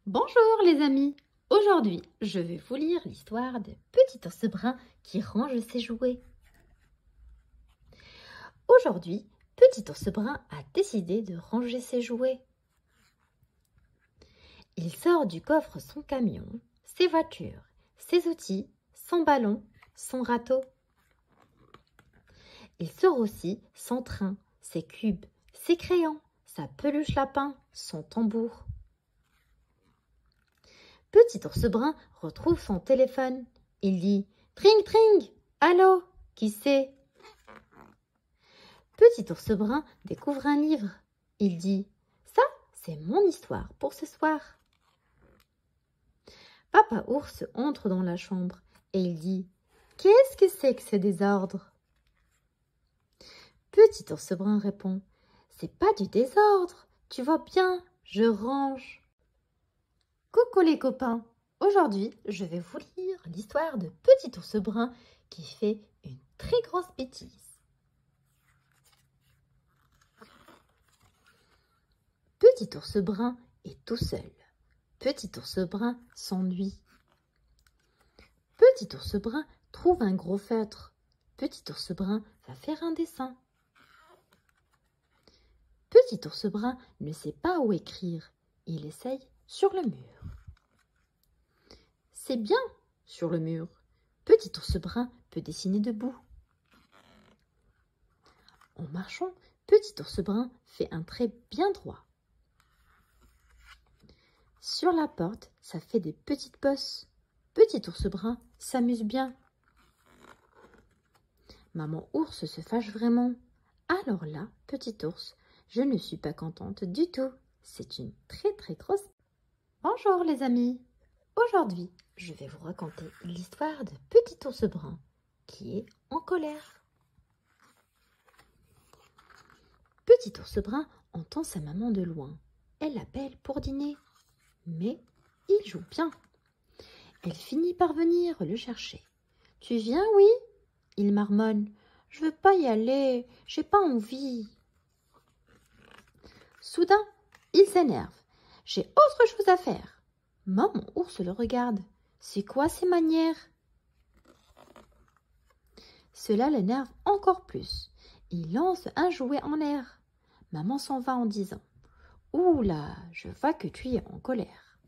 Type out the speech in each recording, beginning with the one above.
Bonjour les amis, aujourd'hui je vais vous lire l'histoire de Petit ours brun qui range ses jouets. Aujourd'hui, Petit ours brun a décidé de ranger ses jouets. Il sort du coffre son camion, ses voitures, ses outils, son ballon, son râteau. Il sort aussi son train, ses cubes, ses crayons, sa peluche lapin, son tambour. Petit ours brun retrouve son téléphone. Il dit « Tring, tring, allô, qui c'est ?» Petit ours brun découvre un livre. Il dit « Ça, c'est mon histoire pour ce soir. » Papa ours entre dans la chambre et il dit « Qu'est-ce que c'est que ce désordre ?» Petit ours brun répond « C'est pas du désordre, tu vois bien, je range. » Coucou les copains, aujourd'hui je vais vous lire l'histoire de Petit ours brun qui fait une très grosse bêtise. Petit ours brun est tout seul. Petit ours brun s'ennuie. Petit ours brun trouve un gros feutre. Petit ours brun va faire un dessin. Petit ours brun ne sait pas où écrire. Il essaye sur le mur. C'est bien sur le mur. Petit ours brun peut dessiner debout. En marchant, Petit ours brun fait un trait bien droit. Sur la porte, ça fait des petites bosses. Petit ours brun s'amuse bien. Maman ours se fâche vraiment. Alors là, petit ours, je ne suis pas contente du tout. C'est une très grosse... Bonjour les amis. Aujourd'hui, je vais vous raconter l'histoire de Petit ours brun qui est en colère. Petit ours brun entend sa maman de loin. Elle l'appelle pour dîner. Mais il joue bien. Elle finit par venir le chercher. « Tu viens, oui ?» Il marmonne. « Je veux pas y aller, j'ai pas envie. » Soudain, il s'énerve. « J'ai autre chose à faire. » Maman ours le regarde. « C'est quoi ces manières ?» Cela l'énerve encore plus. Il lance un jouet en l'air. Maman s'en va en disant « Ouh là, je vois que tu es en colère. »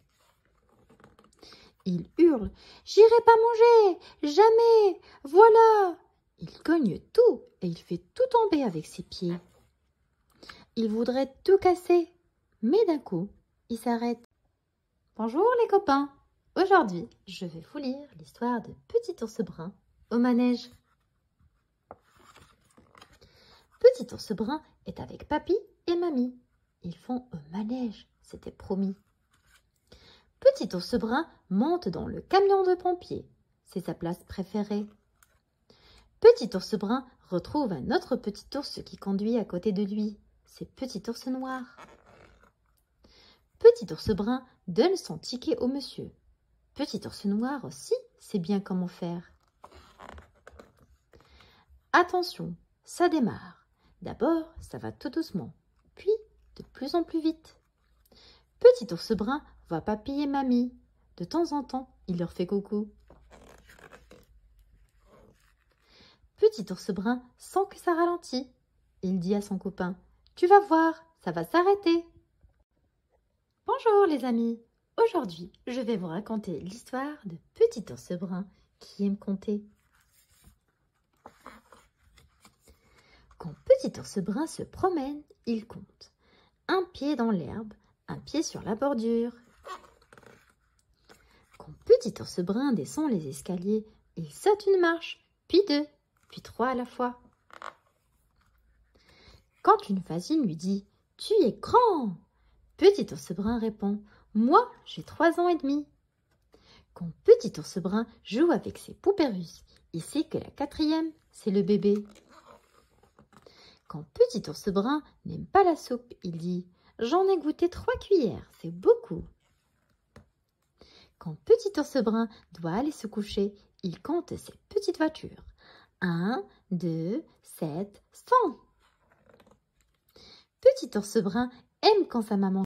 Il hurle « J'irai pas manger, jamais, voilà !» Il cogne tout et il fait tout tomber avec ses pieds. Il voudrait tout casser, mais d'un coup, il s'arrête. Bonjour les copains, aujourd'hui je vais vous lire l'histoire de Petit ours brun au manège. Petit ours brun est avec papy et mamie. Ils font un manège, c'était promis. Petit ours brun monte dans le camion de pompiers. C'est sa place préférée. Petit ours brun retrouve un autre petit ours qui conduit à côté de lui. C'est Petit ours noir. Petit ours brun donne son ticket au monsieur. Petit ours noir aussi sait bien comment faire. Attention, ça démarre. D'abord, ça va tout doucement, puis de plus en plus vite. Petit ours brun voit papy et mamie. De temps en temps, il leur fait coucou. Petit ours brun sent que ça ralentit. Il dit à son copain « Tu vas voir, ça va s'arrêter. » Bonjour les amis. Aujourd'hui, je vais vous raconter l'histoire de Petit ours brun qui aime compter. Quand Petit ours brun se promène, il compte. Un pied dans l'herbe, un pied sur la bordure. Quand Petit ours brun descend les escaliers, il saute une marche, puis deux, puis trois à la fois. Quand une voisine lui dit « Tu es grand !» Petit ours brun répond « Moi, j'ai 3 ans et demi. » Quand Petit ours brun joue avec ses poupées russes, il sait que la 4e, c'est le bébé. Quand Petit ours brun n'aime pas la soupe, il dit « J'en ai goûté 3 cuillères, c'est beaucoup. » Quand Petit ours brun doit aller se coucher, il compte ses petites voitures. 1, 2, 7, 100. Petit ours brun aime quand sa maman